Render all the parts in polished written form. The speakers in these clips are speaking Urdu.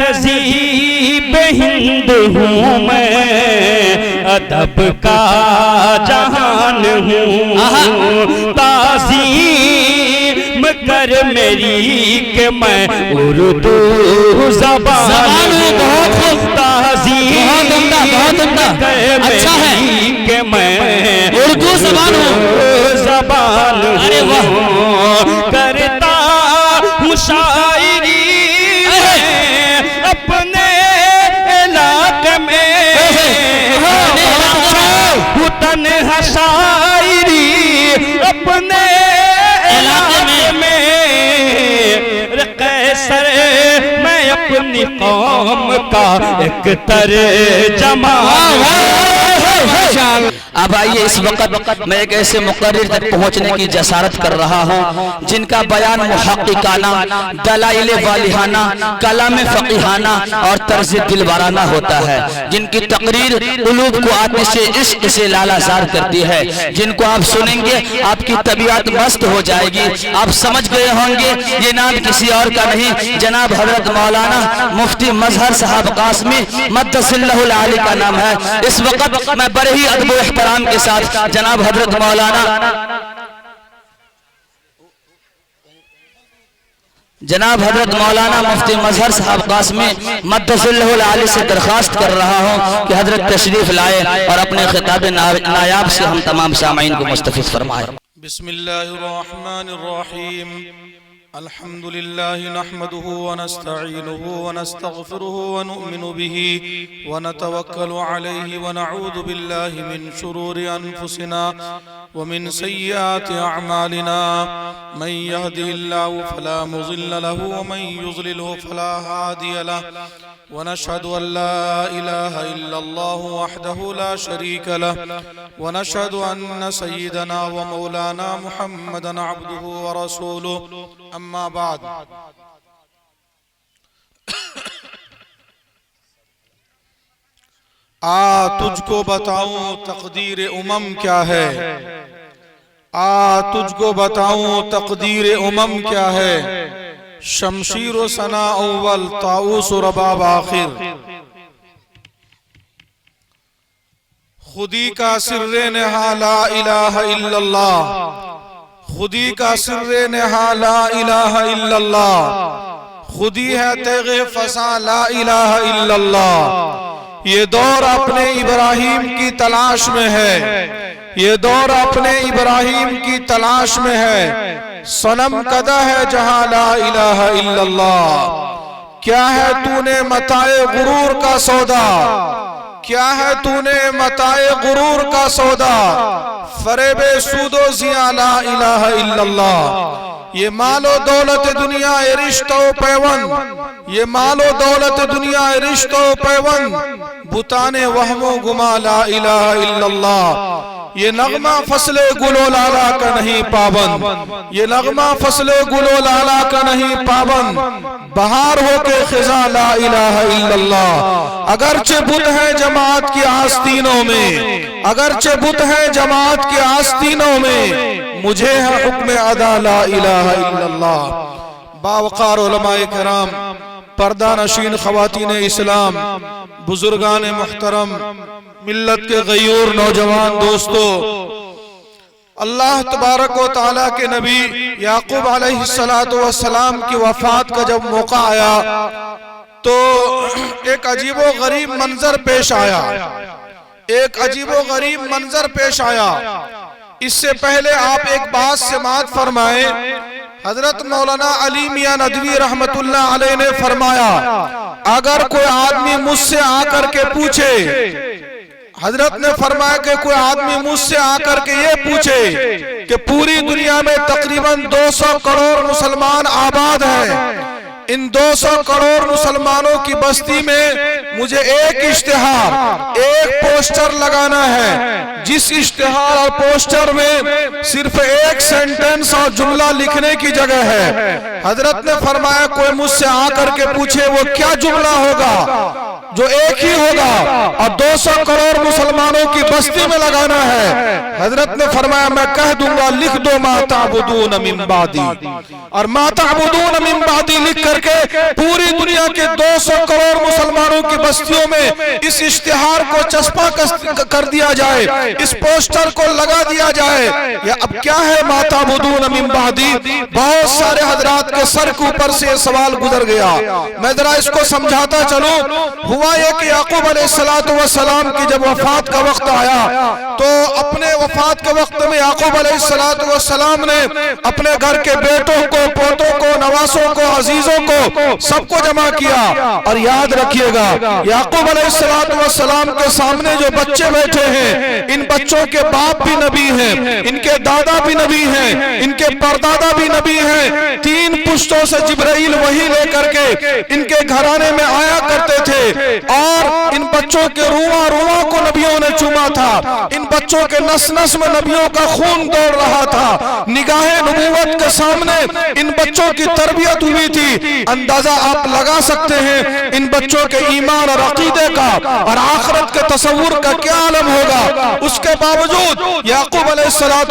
تہذیب ہند ہوں میں، ادب کا جہان ہوں، تعظیم کر میری کہ میں اردو زبان ہوں، تعظیم کر میری کہ میں اردو زبان زبان ہوں، کرتا ہوں شاعری اپنے علاقے میں، تنہا شاعری اپنے علاقے میں، قیصر میں اپنی قوم کا ایک ترجمہ۔ اب آئیے اس وقت میں ایک ایسے مقرر تک پہنچنے کی جسارت کر رہا ہوں جن کا بیان محققانہ، دلائل واضحانہ، کلام فقیہانہ اور طرز دلبرانہ ہوتا ہے، جن کی تقریر قلوب کو آتش عشق سے لالازار کرتی ہے، جن کو آپ سنیں گے آپ کی طبیعت مست ہو جائے گی۔ آپ سمجھ گئے ہوں گے یہ نام کسی اور کا نہیں، جناب حضرت مولانا مفتی مظہر صاحب قاسمی مدث اللہ العالی کا نام ہے۔ اس وقت میں بڑے ہی ادب و احترام کے ساتھ جناب حضرت مولانا مفتی مظہر صاحب قاسمی مدث اللہ العالی سے درخواست کر رہا ہوں کہ حضرت تشریف لائے اور اپنے خطاب نایاب سے ہم تمام سامعین کو مستفید فرمائے۔ بسم اللہ الرحمن الرحیم، الحمد لله نحمده ونستعينه ونستغفره ونؤمن به ونتوكل عليه ونعوذ بالله من شرور أنفسنا ومن سيئات أعمالنا، من يهده الله فلا مضل له ومن يضلله فلا هادي له، ونشهد أن لا إله إلا الله وحده لا شريك له، ونشهد أن سيدنا ومولانا محمدا عبده ورسوله، اما بعد۔ تجھ کو بتاؤں تقدیر امم کیا ہے، تجھ کو بتاؤں تقدیر امم کیا ہے، شمشیر و ثنا اول طاؤس و رباب آخر، خودی کا سر نہا لا الہ الا اللہ، خودی کا سر نہا لا الہ الا اللہ، خودی ہے تیغ فسا لا الہ الا اللہ۔ یہ دور اپنے ابراہیم کی تلاش میں ہے، یہ دور اپنے ابراہیم کی تلاش میں ہے، صنم کدہ ہے جہاں لا الہ الا اللہ۔ کیا ہے تو نے متاع غرور کا سودا، کیا ہے تو نے متاع غرور کا سودا، فریب سود و زیاں لا الہ الا اللہ۔ یہ مال و دولت دنیا رشتہ و پیوند، یہ مال و دولت دنیا رشتہ و پیوند، بتانے وہم و گما لا الہ الا اللہ۔ یہ نغمہ فصل گل و لالا کا نہیں پابند، یہ نغمہ فصل گل و لالا کا نہیں پابند، بہار ہو کے خزاں لا الہ الا اللہ۔ اگرچہ بت ہے جماعت کی آستینوں میں، اگرچہ بت ہے جماعت کی آستینوں میں، مجھے ہے حکم ادا لا الہ الا اللہ۔ باوقار علماء کرام، پردہ نشین خواتین اسلام، بزرگان محترم، ملت کے غیور نوجوان دوستو، اللہ تبارک و تعالیٰ کے نبی یعقوب علیہ السلام کی وفات کا جب موقع آیا تو ایک عجیب و غریب منظر پیش آیا، ایک عجیب و غریب منظر پیش آیا۔ اس سے پہلے آپ ایک بات سماعت فرمائیں، حضرت مولانا علی میاں ندوی رحمت اللہ علیہ نے فرمایا اگر کوئی آدمی مجھ سے آ کر کے پوچھے، حضرت نے فرمایا کہ کوئی آدمی مجھ سے آ کر کے یہ پوچھے کہ پوری دنیا میں تقریباً 200 کروڑ مسلمان آباد ہیں، ان 200 کروڑ مسلمانوں کی بستی میں مجھے ایک اشتہار، ایک پوسٹر لگانا ہے، جس اشتہار اور پوسٹر میں صرف ایک سینٹنس اور جملہ لکھنے کی جگہ ہے۔ حضرت نے فرمایا کوئی مجھ سے آ کر کے پوچھے وہ کیا جملہ ہوگا جو ایک ہی ہوگا اور 200 کروڑ مسلمانوں کی بستی میں لگانا ہے؟ حضرت نے فرمایا میں کہہ دوں گا لکھ دو ما تعبدون من بعدی، اور ما تعبدون من بعدی لکھ کر کر کے پوری دنیا کے 200 کروڑ مسلمانوں کی بستیوں میں اس اشتہار کو چسپاں کر دیا جائے، اس پوسٹر کو لگا دیا جائے، یا اب کیا ہے ما تعبدون من بعدی؟ بہت سارے حضرات کے سر کے اوپر سے سوال گزر گیا۔ میں ذرا اس کو سمجھاتا چلوں۔ ہوا یہ کہ یعقوب علیہ السلام کی جب وفات کا وقت آیا تو اپنے وفات کے وقت میں یعقوب علیہ السلام نے اپنے گھر کے بیٹوں کو، پوتوں کو، نواسوں کو، عزیزوں کو سب کو جمع کیا۔ اور یاد رکھیے گا یعقوب علیہ السلام کے سامنے جو بچے بیٹھے ہیں، ان بچوں کے باپ بھی نبی ہیں، ان کے دادا بھی نبی ہیں، ان کے پردادا بھی نبی ہیں۔ 3 پشتوں سے جبرائیل وحی لے کر کے ان کے گھرانے میں آیا کرتے تھے، اور ان بچوں کے رواں کو نبیوں نے چوما تھا، ان بچوں کے نس نس میں نبیوں کا خون دوڑ رہا تھا۔ نگاہ نبوت کے سامنے ان بچوں کی تربیت ہوئی تھی۔ اندازہ آپ لگا سکتے ہیں ان بچوں کے ایمان اور عقیدے کا اور آخرت کے تصور کا کیا عالم ہوگا۔ اس کے باوجود یعقوب علیہ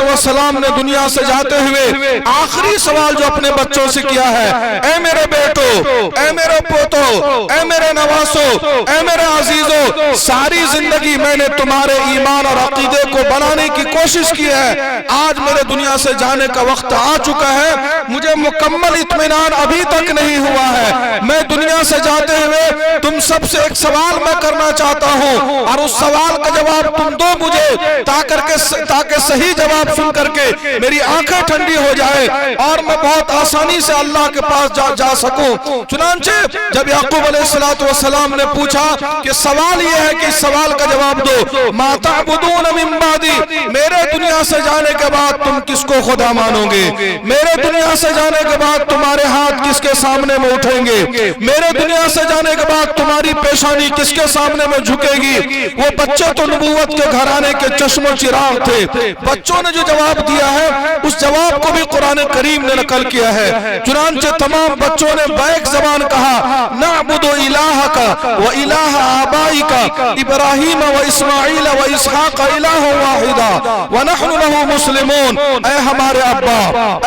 السلام نے دنیا سے جاتے ہوئے آخری سوال جو اپنے بچوں سے کیا ہے، اے میرے بیٹو، اے میرے پوتو، اے میرے نواسو، اے میرے عزیزو، ساری زندگی میں نے تمہارے ایمان اور عقیدے کو بنانے کی کوشش کی ہے، آج میرے دنیا سے جانے کا وقت آ چکا ہے، مجھے مکمل اطمینان ابھی تک نہیں ہوا ہے۔ میں دنیا سے جاتے ہوئے تم سب سے ایک سوال میں کرنا چاہتا ہوں، اور اس سوال کا جواب تم دو مجھے، تاکہ صحیح جواب سن کر کے میری آنکھیں ٹھنڈی ہو جائے اور میں بہت آسانی سے اللہ کے پاس جا سکوں۔ چنانچہ جب یعقوب علیہ السلام نے پوچھا کہ سوال یہ ہے کہ اس سوال کا جواب دو، ما تعبدون من بعدی، میرے دنیا سے جانے کے بعد تم کس کو خدا مانو گے؟ میرے دنیا سے جانے کے بعد تمہارے ہاتھ کس کے سامنے میں اٹھیں گے؟ میرے دنیا سے جانے کے بعد تمہاری پیشانی کس کے سامنے میں جھکے گی؟ وہ بچے تو نبوت کے گھرانے کے چشم و چراغ تھے۔ بچوں نے جو جواب دیا ہے اس جواب کو بھی قرآن کریم نے نقل کیا ہے۔ چنانچہ تمام بچوں نے بیک زبان کہا، نعبد الہک و الہ آبائک ابراہیم و اسماعیل و اسحاق الہ واحدا ونحن له مسلمون۔ اے ہمارے ابا،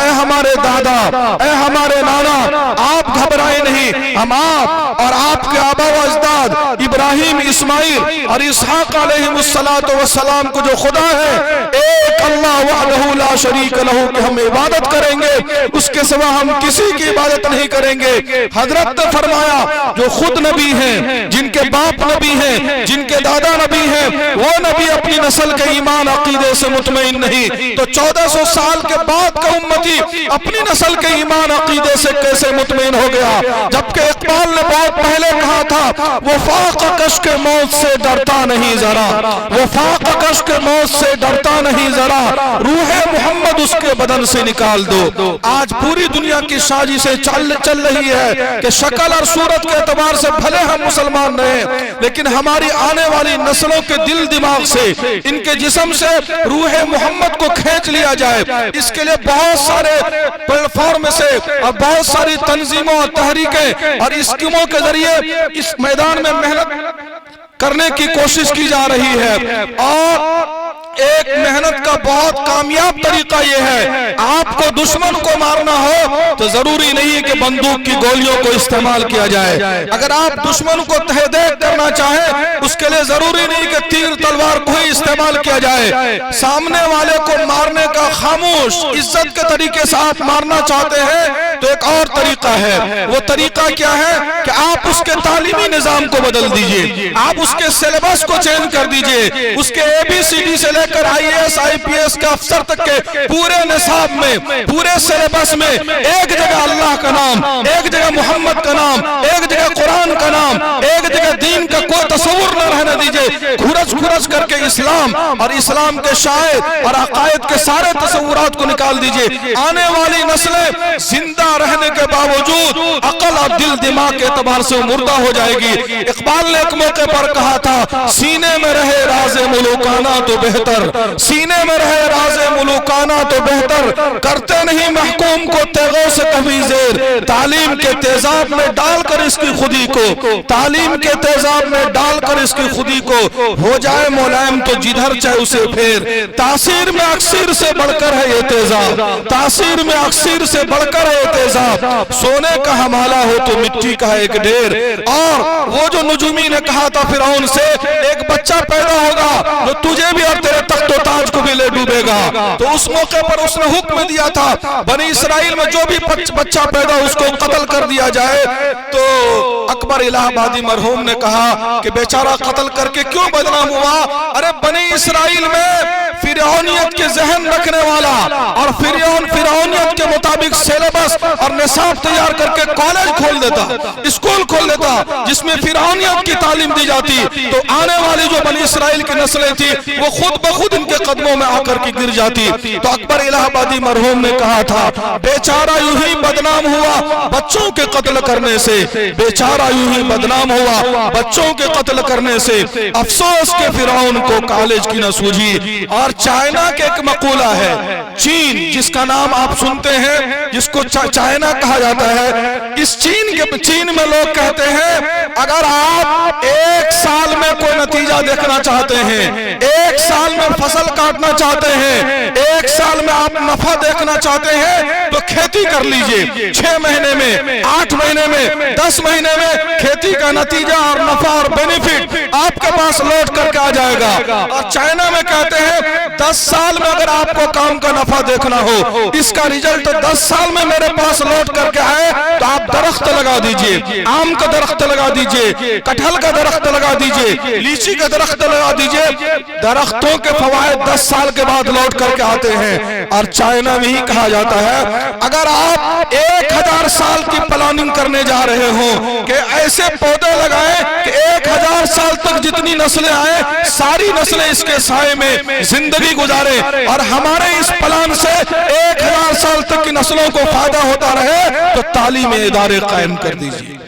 اے ہمارے دادا، اے ہمارے نانا، آپ گھبرائے نہیں، ہم آپ اور آپ کے آبا و اجداد ابراہیم، اسماعیل اور اسحاق علیہ السلام کو جو خدا ہے ایک اللہ وحدہ لا شریک لہ کہ ہم عبادت کریں گے، اس کے سوا ہم کسی کی عبادت نہیں کریں گے۔ حضرت نے فرمایا جو خود نبی ہیں، جن کے باپ نبی ہیں، جن کے دادا نبی ہیں، وہ نبی اپنی نسل کے ایمان عقیدے سے مطمئن نہیں، تو 1400 سال کے بعد کا امتی اپنی نسل کے ایمان عقیدے سے کیسے مطمئن ہو گیا؟ جبکہ اقبال نے بہت پہلے کہا تھا، وفاق کش کے موت سے ڈرتا نہیں ذرا، وفاق کش کے موت سے ڈرتا نہیں ذرا، روح محمد اس کے بدن سے نکال دو۔ آج پوری دنیا کی سازشیں چل رہی ہے کہ شکل اور صورت کے اعتبار سے بھلے ہم مسلمان رہے، لیکن ہماری آنے والی نسلوں کے دل دماغ سے، ان کے جسم سے روح محمد کو کھینچ لیا جائے۔ اس کے لیے بہت سارے پلیٹ فارم سے اور بہت ساری تنظیموں اور تحریکیں اور اسکیموں کے ذریعے اس میدان میں محنت کرنے کی کوشش کی جا رہی ہے، اور ایک محنت کا بہت کامیاب طریقہ یہ ہے، آپ کو دشمن کو مارنا ہو تو ضروری نہیں ہے کہ بندوق کی گولیوں کو استعمال کیا جائے۔ اگر آپ دشمن کو تہ دیکھ کرنا چاہیں اس کے لیے ضروری نہیں کہ تیر تلوار کو ہی استعمال کیا جائے۔ سامنے والے کو مارنے کا خاموش عزت کے طریقے سے آپ مارنا چاہتے ہیں تو ایک اور طریقہ ہے، وہ طریقہ کیا ہے کہ آپ اس کے تعلیمی نظام کو بدل دیجئے، آپ اس کے سلیبس کو چینج کر دیجئے، اس کے ABCD سے لے کر IAS IPS کے افسر تک کے پورے نصاب میں، پورے سلیبس میں ایک جگہ اللہ کا نام، ایک جگہ محمد کا نام، ایک جگہ قرآن کا نام، ایک جگہ دین کا کوئی تصور نہ رہنے دیجئے۔ کھرچ کر کے اسلام اور اسلام کے شاعر اور عقائد کے سارے تصورات کو نکال دیجئے۔ آنے والی نسلیں زندہ رہنے کے باوجود عقل اور دل دماغ کے اعتبار سے مردہ ہو جائے گی۔ اقبال نے ایک موقع پر کہا تھا، سینے میں رہے راز ملوکانہ تو بہتر، سینے میں رہے راز ملوکانہ تو بہتر، کرتے نہیں محکوم کو تیغوں سے کبھی زیر، تعلیم کے تیزاب میں ڈال کر اس کی خودی کو، تعلیم کے تیزاب میں ڈال کر اس کی خودی خودی کو ہو جائے ملائم تو جدھر چاہے اسے پھیر. تاثیر میں اکثر سے بڑھ کر ہے یہ تیزاب, تاثیر میں اکثر سے بڑھ کر ہے یہ تیزاب. سونے کا حمالہ ہو تو مٹی کا ایک ڈھیر. اور وہ جو نجومی نے کہا تھا فرعون سے ایک بچہ پیدا ہوگا جو تجھے بھی اور تیرے تخت و تاج کو بھی لے ڈوبے گا, تو اس موقع پر اس نے حکم دیا تھا بنی اسرائیل میں جو بھی بچہ پیدا اس کو قتل کر دیا جائے. تو اکبر الہ آبادی مرحوم نے کہا کہ بیچارہ قتل کر کے کیوں بدنام ہوا؟ ارے بنی اسرائیل میں فرعونیت کے ذہن رکھنے والا اور فرعونیت کے مطابق سیلیبس اور نصاب تیار کر کے کالج کھول دیتا, اسکول کھول دیتا جس میں فرعونیت کی تعلیم دی جاتی, تو آنے والی جو بنی اسرائیل کی نسلیں تھی وہ خود بخود ان کے قدموں میں آ کر کے گر جاتی. تو اکبر الہ آبادی مرحوم نے کہا تھا بیچارہ یوں ہی بدنام ہوا بچوں کے قتل کرنے سے, بیچارہ یوں ہی بدنام ہوا بچوں کے قتل کرنے سے. افسوس کے فرعون کو کالج کی نہ سوجھی. اور چائنا کے ایک مقولہ ہے, چین جس کا نام آپ سنتے ہیں جس کو چائنا کہا جاتا ہے, اس چین میں لوگ کہتے ہیں اگر آپ ایک سال میں کوئی نتیجہ دیکھنا چاہتے ہیں, ایک سال میں فصل کاٹنا چاہتے ہیں, ایک سال میں آپ نفع دیکھنا چاہتے ہیں تو کھیتی کر لیجئے. 6 مہینے میں, 8 مہینے میں, 10 مہینے میں کھیتی کا نتیجہ اور نفع اور بینیفٹ آپ کے پاس لوٹ کر کے آ جائے گا. اور چائنا میں کہتے ہیں 10 سال میں اگر آپ کو کام کا نفع دیکھنا ہو, اس کا ریزلٹ 10 سال میں میرے پاس لوٹ کر کے آئے, تو آپ درخت لگا دیجئے, آم کا درخت لگا دیجئے, کٹہل کا درخت لگا دیجئے, لیچی کا درخت لگا دیجئے. درختوں کے فوائد 10 سال کے بعد لوٹ کر کے آتے ہیں. اور چائنا میں ہی کہا جاتا ہے اگر آپ 1000 سال کی پلاننگ کرنے جا رہے ہوں کہ ایسے پودے لگائیں کہ 1000 سال تک جتنی نسلیں آئیں ساری نسلیں اس کے سائے میں زندگی گزارے, اور ہمارے اس پلان سے 1000 سال تک کی نسلوں کو فائدہ ہوتا رہے, تو تعلیمی ادارے قائم کر دیجیے.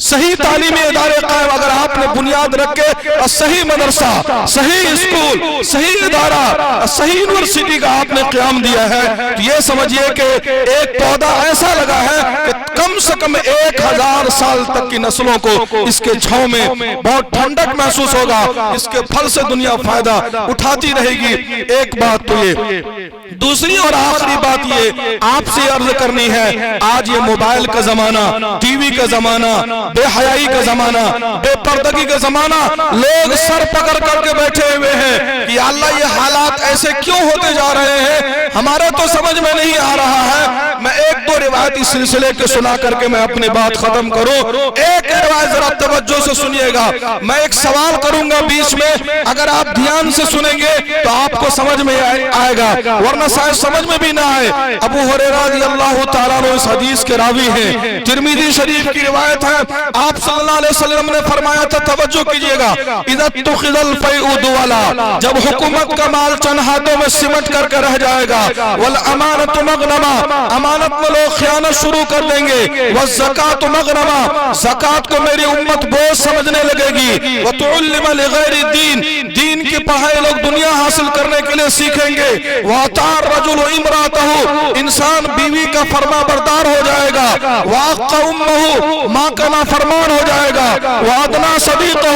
صحیح تعلیمی ادارے قائم اگر آپ نے بنیاد رکھ کے, اور صحیح مدرسہ, صحیح اسکول, صحیح ادارہ, صحیح یونیورسٹی کا آپ نے قیام دیا ہے, تو یہ سمجھیے کہ ایک پودا ایسا لگا ہے کہ کم سے کم 1000 سال تک کی نسلوں کو اس کے چھاؤں میں بہت ٹھنڈک محسوس ہوگا, اس کے پھل سے دنیا فائدہ اٹھاتی رہے گی. ایک بات تو یہ. دوسری اور آخری بات یہ آپ سے عرض کرنی ہے, آج یہ موبائل کا زمانہ, ٹی وی کا زمانہ, بے حیائی کا زمانہ, بے پردگی کا زمانہ, لوگ سر پکڑ کر کے بیٹھے ہوئے ہیں کہ اللہ یہ حالات ایسے کیوں ہوتے جا رہے ہیں, ہمارے تو سمجھ میں نہیں آ رہا ہے. میں ایک دو روایتی سلسلے کے سنا کر کے میں اپنی بات ختم کروں. ایک روایت ذرا توجہ سے سنیے گا, میں ایک سوال کروں گا بیچ میں, اگر آپ دھیان سے سنیں گے تو آپ کو سمجھ میں آئے گا, ورنہ شاید سمجھ میں بھی نہ آئے. ابو ہریرہ رضی اللہ تعالیٰ عنہ اس حدیث کے راوی ہیں, ترمذی شریف کی روایت ہے, آپ صلی اللہ علیہ وسلم نے فرمایا تھا, توجہ کیجئے گا, اذا اتخذ الفیء دولا, جب حکومت کا مال چند ہاتھوں میں سمٹ کر کے رہ جائے گا, والامانت مغنما, امانت میں لوگ خیانت شروع کر دیں گے, والزکاة مغنما, زکات کو میری امت بوجھ سمجھنے لگے گی, وتعلم لغیر الدین, دین کی پڑھائی لوگ دنیا حاصل کرنے کے لیے سیکھیں گے, واطاع الرجل امرأته, انسان بیوی کا فرما بردار ہو جائے گا, واق امه, ماں کا نافرمان ہو جائے گا, وادنا صدیقہ,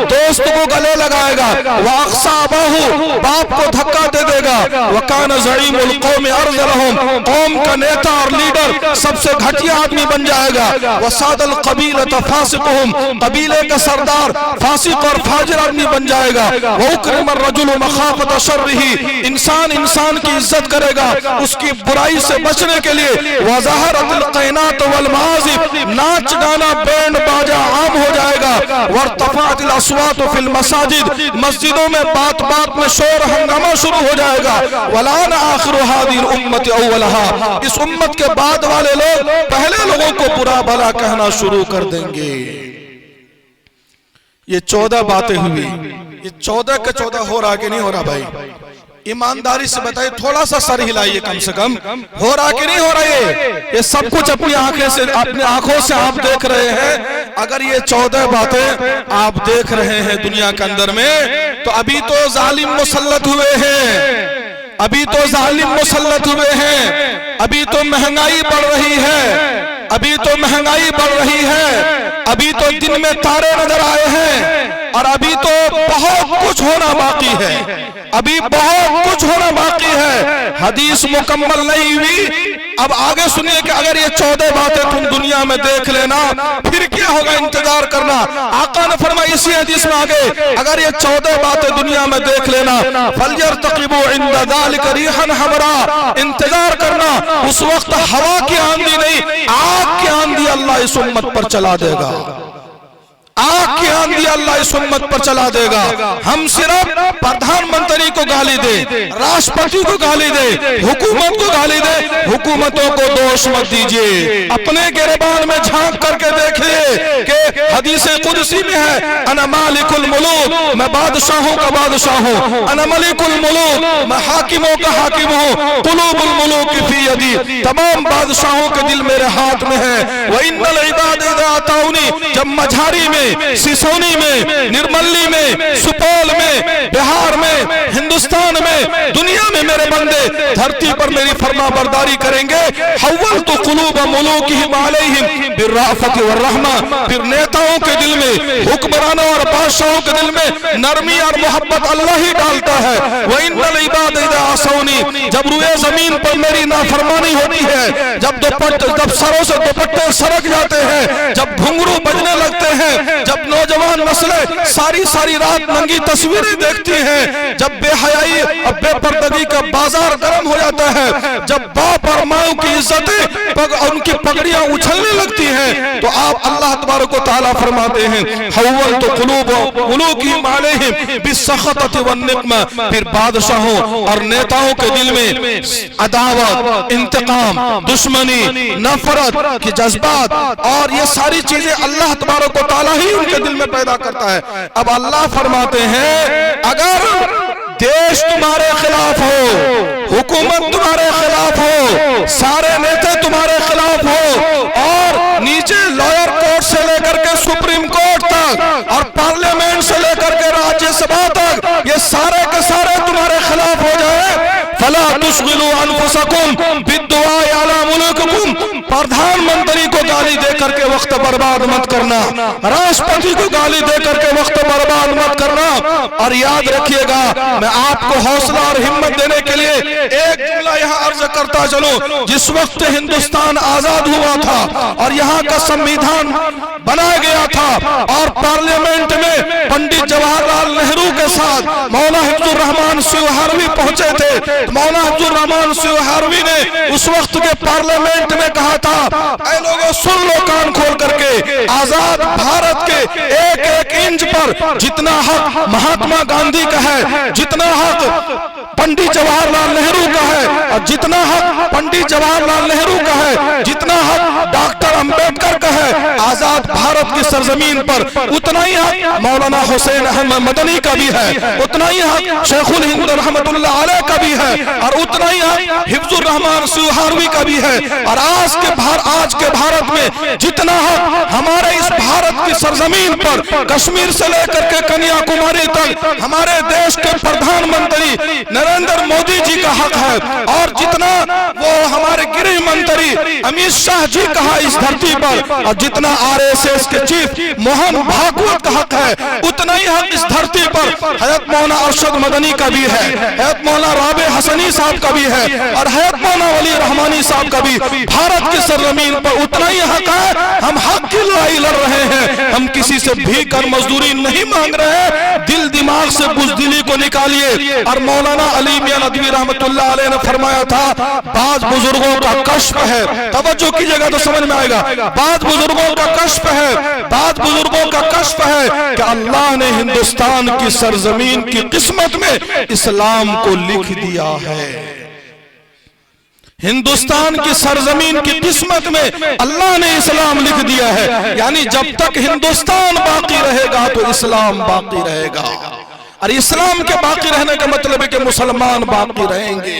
دوست کو گلے لگائے گا, واقصى اباہ, باپ کو دھکا دے دے گا, وکان زعیم القوم ارذلهم, قوم کا نیتا اور لیڈر سب سے گھٹیا آدمی بن جائے گا, وساد القبیلۃ فاسقهم, قبیلے کا سردار فاسق اور فاجر آدمی بن جائے گا, واکرم الرجل مخافۃ شرہ, انسان کی عزت کرے گا اس کی برائی سے بچنے کے لیے, وظہرت القینات والمعازف, ناچ گانا بینڈ باجا عام ہو جائے گا, وارتفعت الاصوات فی المساجد, مسجدوں میں بات بات میں شور ہنگامہ شروع ہو جائے گا, ولان آخر هذه الامة اولها, اس امت کے بعد والے لوگ پہلے لوگوں کو برا بھلا کہنا شروع کر دیں گے. یہ 14 باتیں ہوئی, یہ 14 کے 14 ہو رہا کہ نہیں ہو رہا بھائی؟ ایمانداری سے بتائیے, تھوڑا سا سر ہلائیے کم سے کم, ہو رہا کہ نہیں ہو رہا؟ یہ سب کچھ اپنی آنکھوں سے آپ دیکھ رہے ہیں. اگر یہ 14 باتیں آپ دیکھ رہے ہیں دنیا کے اندر میں, تو ابھی تو ظالم مسلط ہوئے ہیں, ابھی تو ظالم مسلط ہوئے ہیں, ابھی تو مہنگائی بڑھ رہی ہے, ابھی تو مہنگائی بڑھ رہی ہے, ابھی تو دن میں تارے نظر آئے ہیں, اور ابھی تو بہت کچھ ہونا باقی ہے، ابھی بہت کچھ ہونا باقی ہے، حدیث مکمل نہیں ہوئی۔ اب آگے سنیے کہ اگر یہ 14 باتیں تم دنیا میں دیکھ لینا پھر کیا ہوگا، انتظار کرنا۔ آقا نے فرمایا اسی حدیث میں آگے، اگر یہ 14 باتیں دنیا میں دیکھ لینا فَلْيَرْتَقِبُوا عِنْدَ ذَلِكَ رِيحًا حَمْرَا، انتظار کرنا اس وقت ہوا کی آندھی نہیں، آگ کی آندھی اللہ اس امت پر چلا دے گا، آگ کی آندھی اللہ اس امت پر چلا دے گا۔ ہم صرف پردھان منتری کو گالی دے، راشٹرپتی کو گالی دے، حکومت کو گالی دے، حکومتوں کو دوش مت دیجئے، اپنے گریبان میں جھانک کر کے دیکھئے کہ حدیث قدسی میں ہے انا مالک الملوک، میں بادشاہوں کا بادشاہ ہوں، انا ملک الملوک، میں حاکموں کا حاکم ہوں، قلوب الملوک فی یدی، تمام بادشاہوں کے دل میرے ہاتھ میں ہے۔ وَإِنَّ الْعِبَادِ اِذَا أَتَوْنِي، جب مجھاری میں، سسونی میں، نرملی میں، سپول میں، بہار میں، ہندوستان میں، دنیا میں میرے بندے دھرتی پر میری فرما برداری کریں گے، حولت قلوب ملوکہم علیہم بالرأفت والرحمہ، پھر نیتاؤں کے دل میں، حکمرانوں اور بادشاہوں کے دل میں نرمی اور محبت اللہ ہی ڈالتا ہے۔ وَإِنَّ الْعِبَادَ اِذَا عَصَوْنِي، جب روئے زمین پر میری نافرمانی ہوتی ہے، جب سروں سے دوپٹے سرک جاتے ہیں، جب گھنگرو بجنے لگتے ہیں، جب نوجوان نسلیں ساری رات ننگی تصویریں دیکھتی ہیں، جب بے حیائی اور بے پردگی کا بازار گرم ہو جاتا ہے، جب باپ اور ماؤں کی عزتیں ان کی پگڑیاں اچھلنے لگتی ہیں، تو آپ اللہ تبارک و تعالیٰ فرماتے ہیں حولت قلوب ملوکہم علیہم بالسخطۃ والنقمہ، پھر بادشاہوں اور نیتاؤں کے دل میں عداوت، انتقام، دشمنی، نفرت کے جذبات اور یہ ساری چیزیں اللہ تبارک و تعالیٰ ہی ان کے دل میں پیدا کرتا ہے۔ اب اللہ فرماتے ہیں اگر دیش تمہارے خلاف ہو، حکومت تمہارے خلاف ہو، سارے نیتے تمہارے خلاف ہو، اور نیچے لوئر کورٹ سے لے کر کے سپریم کورٹ تک اور پارلیمنٹ سے لے کر کے راجیہ سبھا تک یہ سارے کے سارے تمہارے خلاف ہو جائے، فَلَا تُشْغِلُوا أَنفُسَكُمْ بِالدُّعَاءِ عَلَى مُلُوكِكُمْ، پردھان منتری کو گالی دے کر کے وقت برباد مت کرنا، راشٹرپتی کو گالی دے کر کے وقت برباد مت کرنا۔ اور یاد رکھیے گا، میں آپ کو حوصلہ اور ہمت دینے کے لیے ایک جملہ یہاں عرض کرتا چلوں، جس وقت ہندوستان آزاد ہوا تھا اور یہاں کا سمویدھان بنایا گیا تھا اور پارلیمنٹ میں پنڈت جواہر لال نہرو کے ساتھ مولانا حفظ الرحمان سیوہاروی پہنچے تھے، مولانا حفظ الرحمان سیوہاروی نے اس وقت کے پارلیمنٹ میں کہا تھا اے لوگوں سن لو کان کھول کر کے، آزاد بھارت کے ایک ایک انچ پر جتنا حق مہاتما گاندھی کا ہے، جتنا حق پنڈت جواہر لال نہرو کا ہے، اور جتنا حق پنڈت جواہر لال نہرو کا ہے، جتنا حق ڈاکٹر امبیڈکر کا ہے آزاد بھارت کی سرزمین پر، اتنا ہی حق مولانا حسین احمد مدنی کا بھی ہے، اتنا ہی حق شیخ الہند رحمت اللہ علیہ کا بھی ہے، اور اتنا ہی حق حفظ الرحمان سیوہاروی کا بھی ہے۔ اور آج کے بھارت میں جتنا حق ہمارے اس بھارت کی سرزمین پر کشمیر سے لے کر کے کنیا کماری تک ہمارے دیش کے پردھان منتری نریندر مودی جی کا حق ہے، اور جتنا وہ ہمارے گرہ منتری امیت شاہ جی کا ہے اس دھرتی پر، اور جتنا RSS کے چیف موہن بھاگوت کا حق ہے، اتنا ہی حق اس دھرتی پر حضرت مولانا ارشد مدنی کا بھی ہے، حضرت مولانا رابع حسنی صاحب کا بھی ہے، اور حضرت مولانا ولی رحمانی صاحب کا بھی بھارت کی سرزمین پر اتنا ہی حق ہے۔ ہم حق کی لڑائی لڑ رہے ہیں، ہم کسی سے بھیک اور مزدوری نہیں مانگ رہے، دل دماغ سے بزدلی کو نکالیے۔ اور مولانا علی میاں ندوی رحمت اللہ علیہ نے فرمایا تھا بعض بزرگوں کا کشف ہے، توجہ کیجئے گا تو سمجھ میں آئے گا، بعض بزرگوں کا کشف ہے، بعض بزرگوں کا کشف ہے کہ اللہ نے ہندوستان کی سرزمین کی قسمت میں اسلام کو لکھ دیا ہے، ہندوستان کی سرزمین کی قسمت میں اللہ نے اسلام لکھ دیا ہے، یعنی جب تک ہندوستان باقی رہے گا تو اسلام باقی رہے گا، اور اسلام کے باقی رہنے کا مطلب ہے کہ مسلمان باقی رہیں گے۔